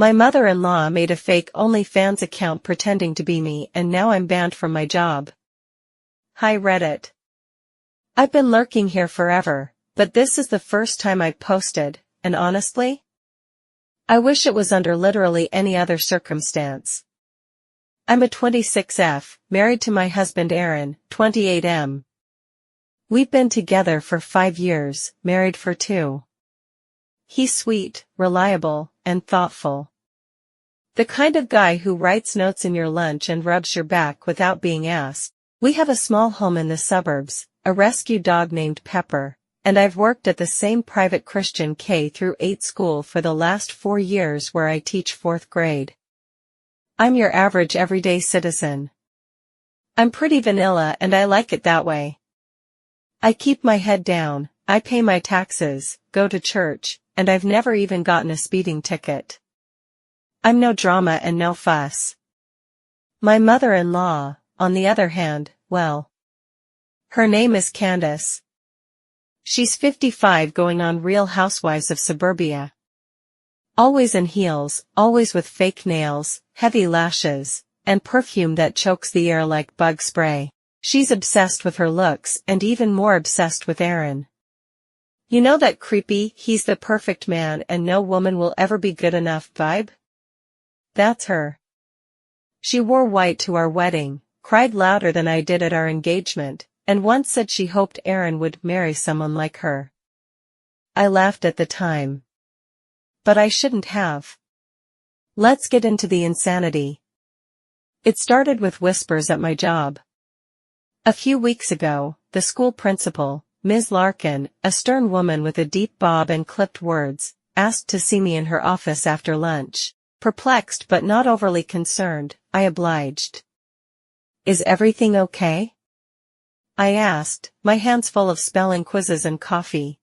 My mother-in-law made a fake OnlyFans account pretending to be me, and now I'm banned from my job. Hi Reddit. I've been lurking here forever, but this is the first time I've posted, and honestly, I wish it was under literally any other circumstance. I'm a 26F, married to my husband Aaron, 28M. We've been together for 5 years, married for 2. He's sweet, reliable, and thoughtful. The kind of guy who writes notes in your lunch and rubs your back without being asked. We have a small home in the suburbs, a rescue dog named Pepper, and I've worked at the same private Christian K-8 school for the last 4 years where I teach 4th grade. I'm your average everyday citizen. I'm pretty vanilla and I like it that way. I keep my head down, I pay my taxes, go to church, and I've never even gotten a speeding ticket. I'm no drama and no fuss. My mother-in-law, on the other hand, well, her name is Candace. She's 55 going on Real Housewives of Suburbia. Always in heels, always with fake nails, heavy lashes, and perfume that chokes the air like bug spray. She's obsessed with her looks and even more obsessed with Aaron. You know that creepy, he's the perfect man and no woman will ever be good enough vibe? That's her. She wore white to our wedding, cried louder than I did at our engagement, and once said she hoped Aaron would marry someone like her. I laughed at the time. But I shouldn't have. Let's get into the insanity. It started with whispers at my job. A few weeks ago, the school principal, Ms. Larkin, a stern woman with a deep bob and clipped words, asked to see me in her office after lunch. Perplexed but not overly concerned, I obliged. Is everything okay? I asked, my hands full of spelling quizzes and coffee.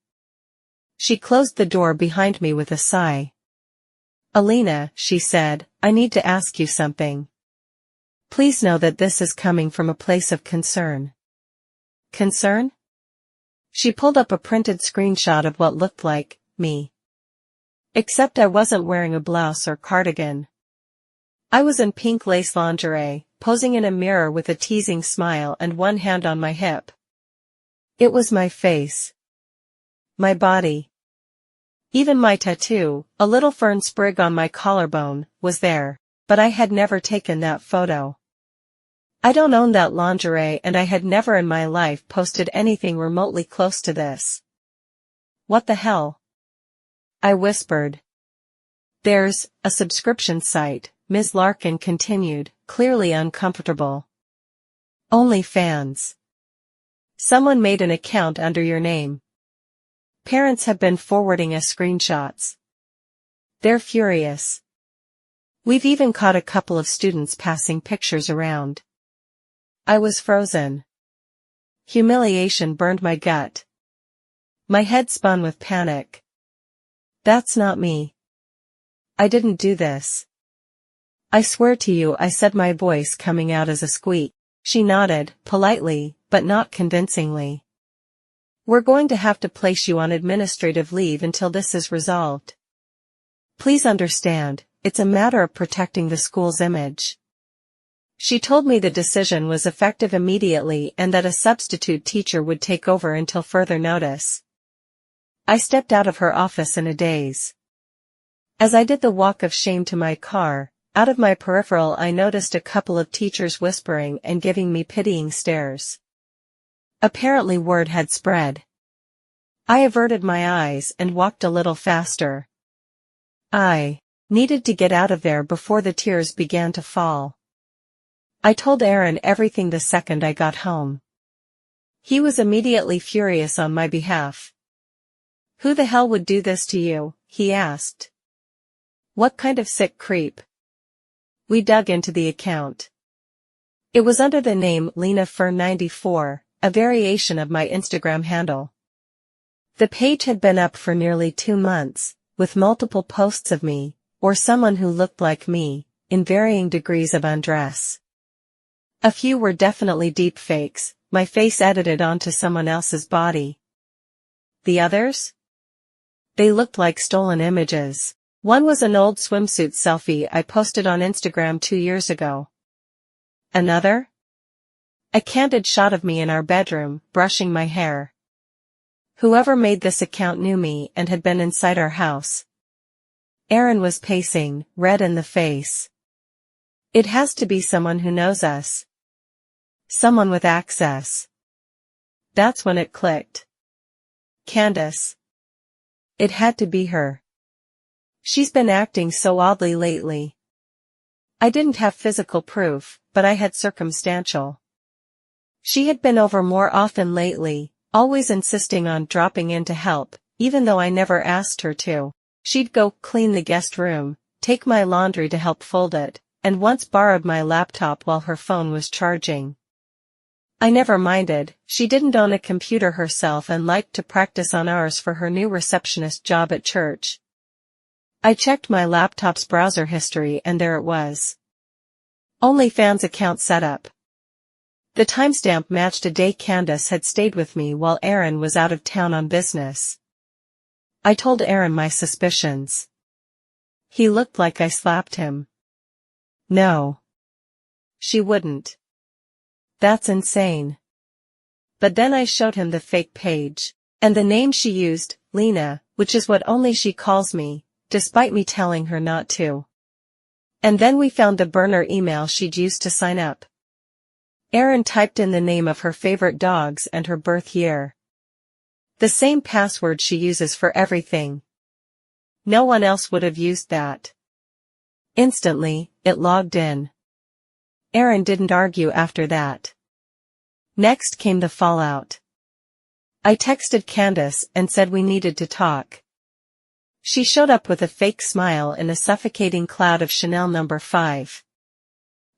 She closed the door behind me with a sigh. Alina, she said, I need to ask you something. Please know that this is coming from a place of concern. Concern? She pulled up a printed screenshot of what looked like me. Except I wasn't wearing a blouse or cardigan. I was in pink lace lingerie, posing in a mirror with a teasing smile and one hand on my hip. It was my face. My body. Even my tattoo, a little fern sprig on my collarbone, was there, but I had never taken that photo. I don't own that lingerie and I had never in my life posted anything remotely close to this. What the hell? I whispered. There's a subscription site, Ms. Larkin continued, clearly uncomfortable. OnlyFans. Someone made an account under your name. Parents have been forwarding us screenshots. They're furious. We've even caught a couple of students passing pictures around. I was frozen. Humiliation burned my gut. My head spun with panic. That's not me. I didn't do this. I swear to you, I said, my voice coming out as a squeak. She nodded, politely, but not convincingly. We're going to have to place you on administrative leave until this is resolved. Please understand, it's a matter of protecting the school's image. She told me the decision was effective immediately and that a substitute teacher would take over until further notice. I stepped out of her office in a daze. As I did the walk of shame to my car, out of my peripheral I noticed a couple of teachers whispering and giving me pitying stares. Apparently word had spread. I averted my eyes and walked a little faster. I needed to get out of there before the tears began to fall. I told Aaron everything the second I got home. He was immediately furious on my behalf. Who the hell would do this to you? He asked. What kind of sick creep? We dug into the account. It was under the name LenaFern94, a variation of my Instagram handle. The page had been up for nearly 2 months, with multiple posts of me, or someone who looked like me, in varying degrees of undress. A few were definitely deep fakes, my face edited onto someone else's body. The others? They looked like stolen images. One was an old swimsuit selfie I posted on Instagram 2 years ago. Another? A candid shot of me in our bedroom, brushing my hair. Whoever made this account knew me and had been inside our house. Aaron was pacing, red in the face. It has to be someone who knows us. Someone with access. That's when it clicked. Candace. It had to be her. She's been acting so oddly lately. I didn't have physical proof, but I had circumstantial. She had been over more often lately, always insisting on dropping in to help, even though I never asked her to. She'd go clean the guest room, take my laundry to help fold it, and once borrowed my laptop while her phone was charging. I never minded. She didn't own a computer herself and liked to practice on ours for her new receptionist job at church. I checked my laptop's browser history and there it was. OnlyFans account setup. The timestamp matched a day Candace had stayed with me while Aaron was out of town on business. I told Aaron my suspicions. He looked like I slapped him. No. She wouldn't. That's insane. But then I showed him the fake page, and the name she used, Lena, which is what only she calls me, despite me telling her not to. And then we found the burner email she'd used to sign up. Aaron typed in the name of her favorite dogs and her birth year. The same password she uses for everything. No one else would have used that. Instantly, it logged in. Aaron didn't argue after that. Next came the fallout. I texted Candace and said we needed to talk. She showed up with a fake smile in a suffocating cloud of Chanel No. 5.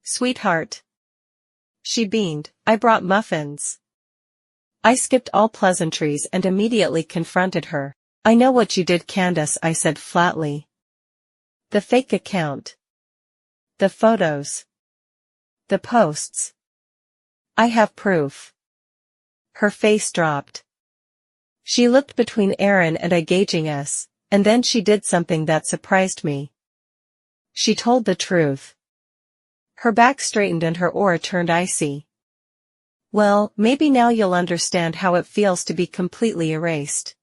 Sweetheart. She beamed. I brought muffins. I skipped all pleasantries and immediately confronted her. I know what you did, Candace, I said flatly. The fake account. The photos. The posts. I have proof. Her face dropped. She looked between Aaron and I, gauging us, and then she did something that surprised me. She told the truth. Her back straightened and her aura turned icy. Well, maybe now you'll understand how it feels to be completely erased.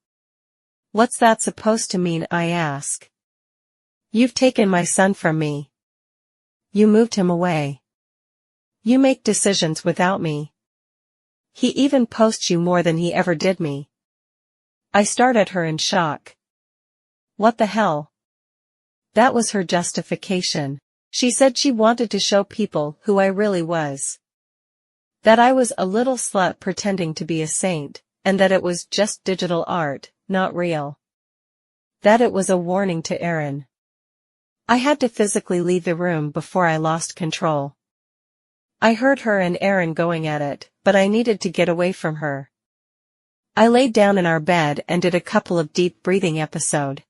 What's that supposed to mean, I ask. You've taken my son from me. You moved him away. You make decisions without me. He even posts you more than he ever did me. I stared at her in shock. What the hell? That was her justification. She said she wanted to show people who I really was. That I was a little slut pretending to be a saint, and that it was just digital art, not real. That it was a warning to Aaron. I had to physically leave the room before I lost control. I heard her and Aaron going at it, but I needed to get away from her. I laid down in our bed and did a couple of deep breathing episodes.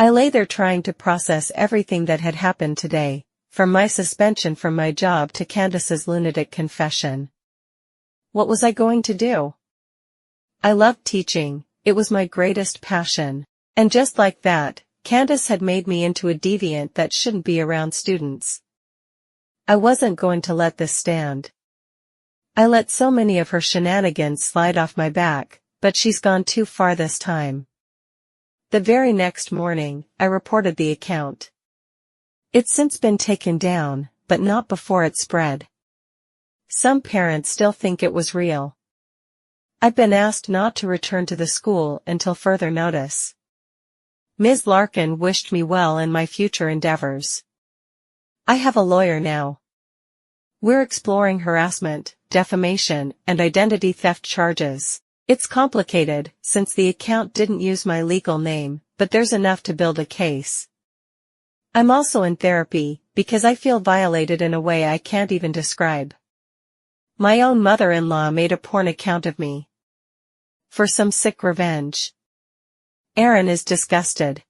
I lay there trying to process everything that had happened today, from my suspension from my job to Candace's lunatic confession. What was I going to do? I loved teaching, it was my greatest passion, and just like that, Candace had made me into a deviant that shouldn't be around students. I wasn't going to let this stand. I let so many of her shenanigans slide off my back, but she's gone too far this time. The very next morning, I reported the account. It's since been taken down, but not before it spread. Some parents still think it was real. I've been asked not to return to the school until further notice. Ms. Larkin wished me well in my future endeavors. I have a lawyer now. We're exploring harassment, defamation, and identity theft charges. It's complicated, since the account didn't use my legal name, but there's enough to build a case. I'm also in therapy, because I feel violated in a way I can't even describe. My own mother-in-law made a porn account of me. For some sick revenge. Aaron is disgusted.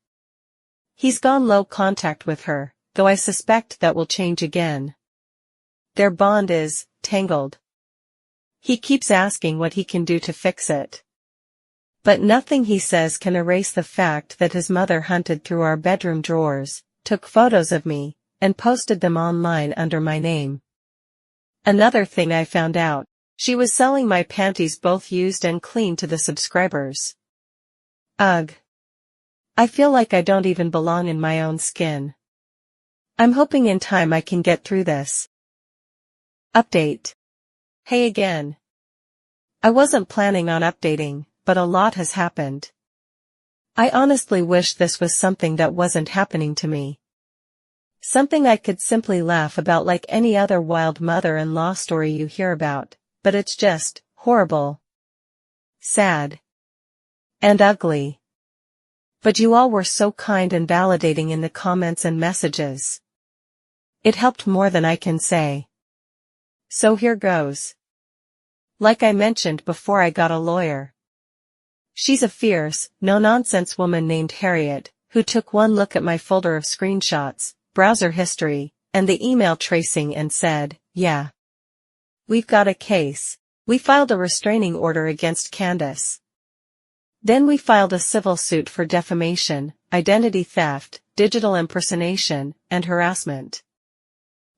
He's gone low contact with her, though I suspect that will change again. Their bond is tangled. He keeps asking what he can do to fix it. But nothing he says can erase the fact that his mother hunted through our bedroom drawers, took photos of me, and posted them online under my name. Another thing I found out, she was selling my panties both used and clean to the subscribers. Ugh. I feel like I don't even belong in my own skin. I'm hoping in time I can get through this. Update. Hey again. I wasn't planning on updating, but a lot has happened. I honestly wish this was something that wasn't happening to me. Something I could simply laugh about like any other wild mother-in-law story you hear about, but it's just horrible, sad, and ugly. But you all were so kind and validating in the comments and messages. It helped more than I can say. So here goes. Like I mentioned before, I got a lawyer. She's a fierce, no-nonsense woman named Harriet, who took one look at my folder of screenshots, browser history, and the email tracing and said, yeah. We've got a case. We filed a restraining order against Candace. Then we filed a civil suit for defamation, identity theft, digital impersonation, and harassment.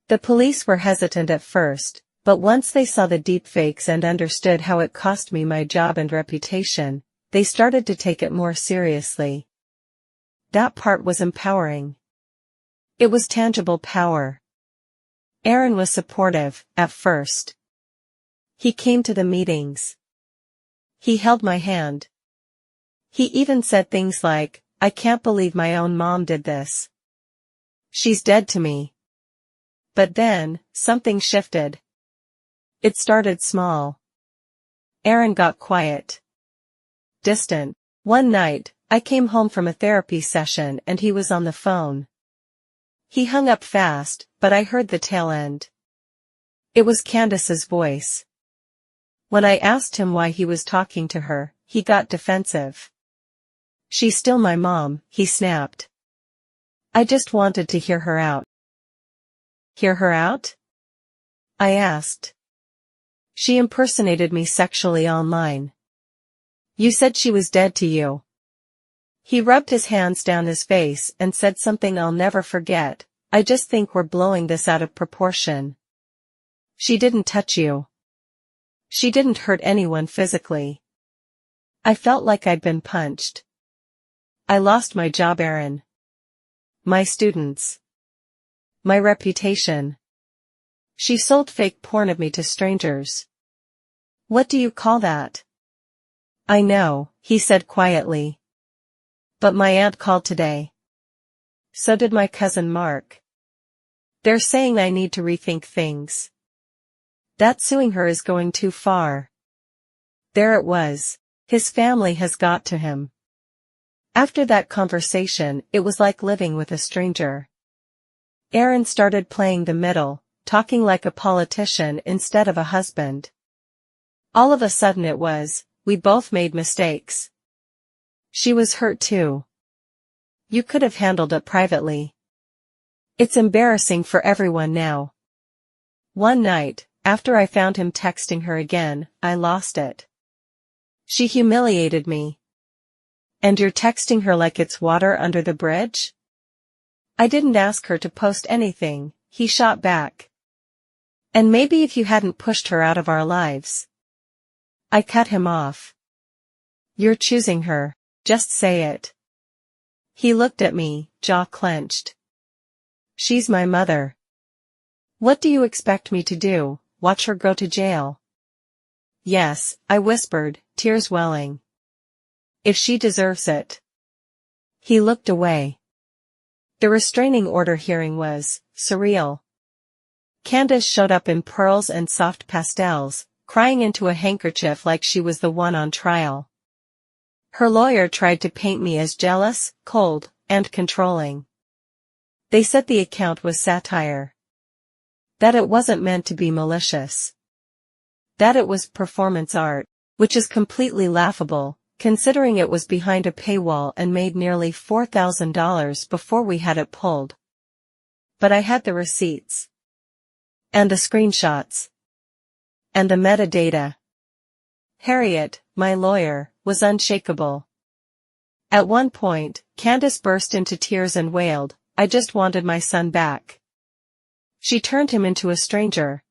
The police were hesitant at first, but once they saw the deepfakes and understood how it cost me my job and reputation, they started to take it more seriously. That part was empowering. It was tangible power. Aaron was supportive, at first. He came to the meetings. He held my hand. He even said things like, I can't believe my own mom did this. She's dead to me. But then, something shifted. It started small. Aaron got quiet. Distant. One night, I came home from a therapy session and he was on the phone. He hung up fast, but I heard the tail end. It was Candace's voice. When I asked him why he was talking to her, he got defensive. She's still my mom, he snapped. I just wanted to hear her out. Hear her out? I asked. She impersonated me sexually online. You said she was dead to you. He rubbed his hands down his face and said something I'll never forget. I just think we're blowing this out of proportion. She didn't touch you. She didn't hurt anyone physically. I felt like I'd been punched. I lost my job, Aaron. My students. My reputation. She sold fake porn of me to strangers. What do you call that? I know, he said quietly. But my aunt called today. So did my cousin Mark. They're saying I need to rethink things. That suing her is going too far. There it was. His family has got to him. After that conversation, it was like living with a stranger. Aaron started playing the middle, talking like a politician instead of a husband. All of a sudden it was, we both made mistakes. She was hurt too. You could have handled it privately. It's embarrassing for everyone now. One night, after I found him texting her again, I lost it. She humiliated me. And you're texting her like it's water under the bridge? I didn't ask her to post anything, he shot back. And maybe if you hadn't pushed her out of our lives. I cut him off. You're choosing her, just say it. He looked at me, jaw clenched. She's my mother. What do you expect me to do, watch her go to jail? Yes, I whispered, tears welling. If she deserves it. He looked away. The restraining order hearing was surreal. Candace showed up in pearls and soft pastels, crying into a handkerchief like she was the one on trial. Her lawyer tried to paint me as jealous, cold, and controlling. They said the account was satire. That it wasn't meant to be malicious. That it was performance art, which is completely laughable, considering it was behind a paywall and made nearly $4,000 before we had it pulled. But I had the receipts. And the screenshots. And the metadata. Harriet, my lawyer, was unshakable. At one point, Candace burst into tears and wailed, "I just wanted my son back." She turned him into a stranger.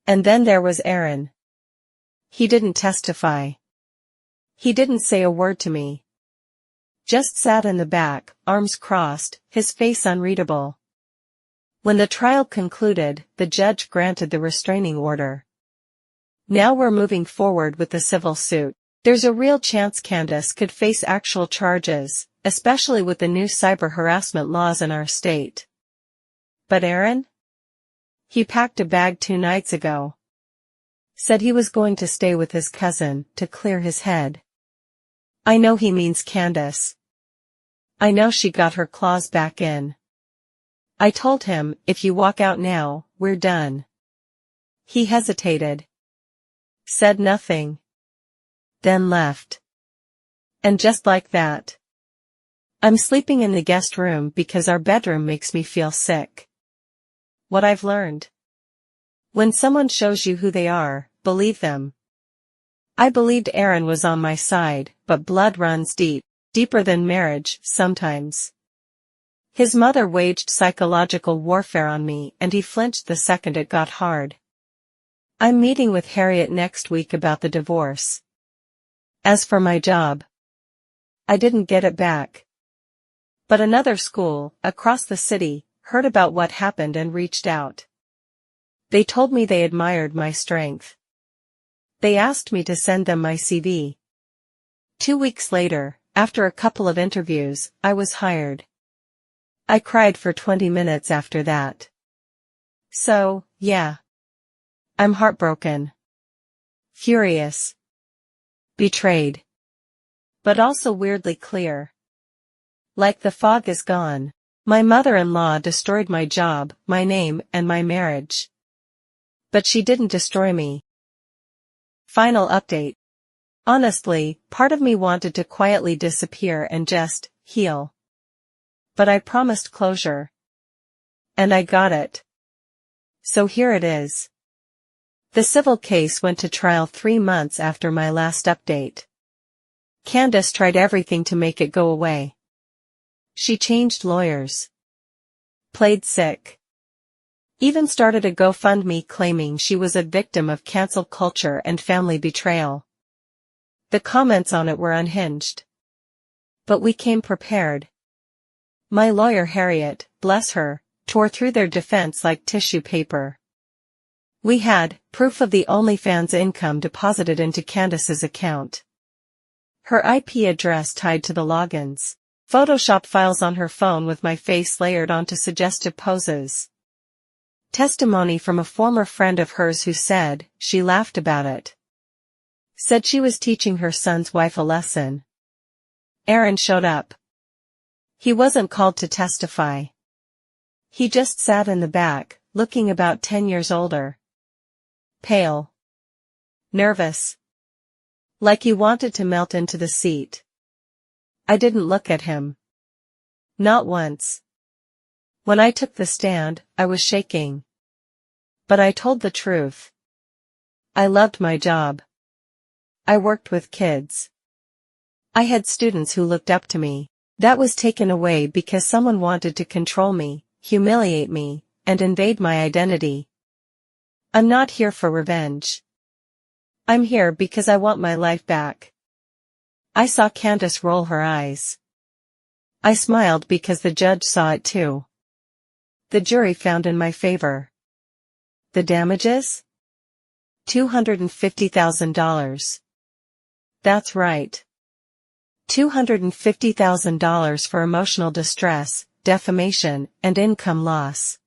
And then there was Aaron. He didn't testify. He didn't say a word to me. Just sat in the back, arms crossed, his face unreadable. When the trial concluded, the judge granted the restraining order. Now we're moving forward with the civil suit. There's a real chance Candace could face actual charges, especially with the new cyber harassment laws in our state. But Aaron? He packed a bag 2 nights ago. Said he was going to stay with his cousin, to clear his head. I know he means Candace. I know she got her claws back in. I told him, if you walk out now, we're done. He hesitated. Said nothing. Then left. And just like that. I'm sleeping in the guest room because our bedroom makes me feel sick. What I've learned. When someone shows you who they are, believe them. I believed Aaron was on my side, but blood runs deep, deeper than marriage, sometimes. His mother waged psychological warfare on me and he flinched the second it got hard. I'm meeting with Harriet next week about the divorce. As for my job, I didn't get it back. But another school, across the city, heard about what happened and reached out. They told me they admired my strength. They asked me to send them my CV. 2 weeks later, after a couple of interviews, I was hired. I cried for 20 minutes after that. So, yeah. I'm heartbroken. Furious. Betrayed. But also weirdly clear. Like the fog is gone. My mother-in-law destroyed my job, my name, and my marriage. But she didn't destroy me. Final update. Honestly, part of me wanted to quietly disappear and just heal. But I promised closure. And I got it. So here it is. The civil case went to trial 3 months after my last update. Candace tried everything to make it go away. She changed lawyers. Played sick. Even started a GoFundMe claiming she was a victim of cancel culture and family betrayal. The comments on it were unhinged. But we came prepared. My lawyer Harriet, bless her, tore through their defense like tissue paper. We had proof of the OnlyFans income deposited into Candace's account. Her IP address tied to the logins. Photoshop files on her phone with my face layered onto suggestive poses. Testimony from a former friend of hers who said she laughed about it. Said she was teaching her son's wife a lesson. Aaron showed up. He wasn't called to testify. He just sat in the back, looking about 10 years older. Pale. Nervous. Like he wanted to melt into the seat. I didn't look at him. Not once. When I took the stand, I was shaking. But I told the truth. I loved my job. I worked with kids. I had students who looked up to me. That was taken away because someone wanted to control me, humiliate me, and invade my identity. I'm not here for revenge. I'm here because I want my life back. I saw Candace roll her eyes. I smiled because the judge saw it too. The jury found in my favor. The damages? $250,000. That's right. $250,000 for emotional distress, defamation, and income loss.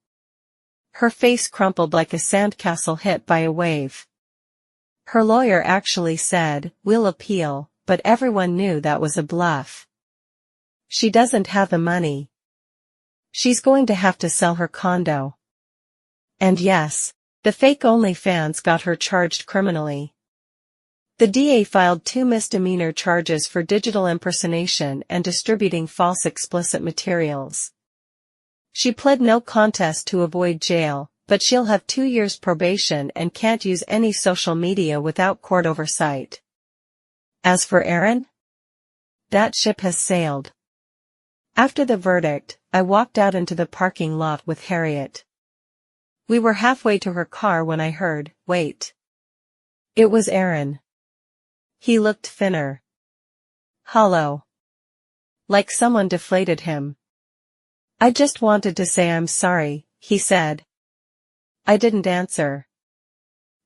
Her face crumpled like a sandcastle hit by a wave. Her lawyer actually said, "We'll appeal," but everyone knew that was a bluff. She doesn't have the money. She's going to have to sell her condo. And yes, the fake OnlyFans got her charged criminally. The DA filed 2 misdemeanor charges for digital impersonation and distributing false explicit materials. She pled no contest to avoid jail, but she'll have 2 years probation and can't use any social media without court oversight. As for Aaron, that ship has sailed. After the verdict, I walked out into the parking lot with Harriet. We were halfway to her car when I heard, "Wait." It was Aaron. He looked thinner. Hollow. Like someone deflated him. "I just wanted to say I'm sorry," he said. I didn't answer.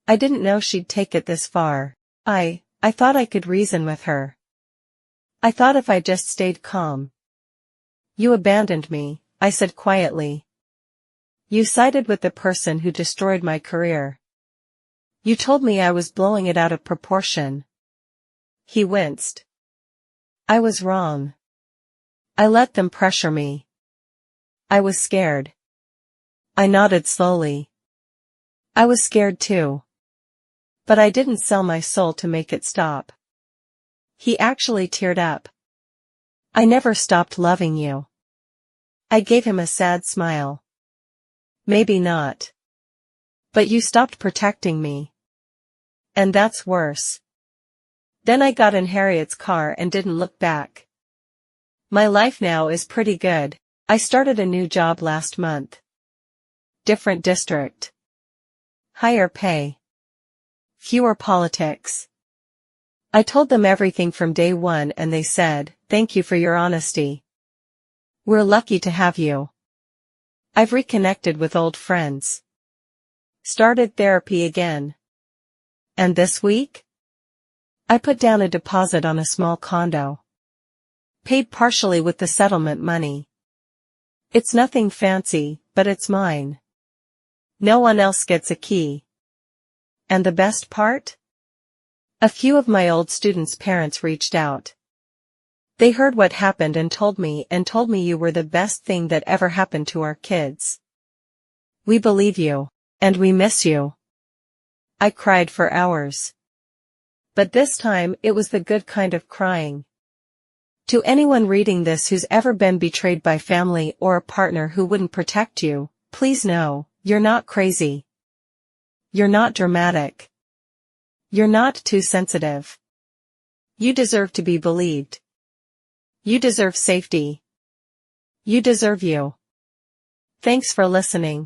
I didn't know she'd take it this far. I thought I could reason with her. I thought if I just stayed calm. "You abandoned me," I said quietly. "You sided with the person who destroyed my career. You told me I was blowing it out of proportion." He winced. "I was wrong. I let them pressure me. I was scared." I nodded slowly. I was scared too. But I didn't sell my soul to make it stop. He actually teared up. "I never stopped loving you." I gave him a sad smile. "Maybe not. But you stopped protecting me. And that's worse." Then I got in Harriet's car and didn't look back. My life now is pretty good. I started a new job last month. Different district. Higher pay. Fewer politics. I told them everything from day one and they said, "Thank you for your honesty. We're lucky to have you." I've reconnected with old friends. Started therapy again. And this week? I put down a deposit on a small condo. Paid partially with the settlement money. It's nothing fancy, but it's mine. No one else gets a key. And the best part? A few of my old students' parents reached out. They heard what happened and told me you were the best thing that ever happened to our kids. "We believe you. And we miss you." I cried for hours. But this time it was the good kind of crying. To anyone reading this who's ever been betrayed by family or a partner who wouldn't protect you, please know, you're not crazy. You're not dramatic. You're not too sensitive. You deserve to be believed. You deserve safety. You deserve you. Thanks for listening.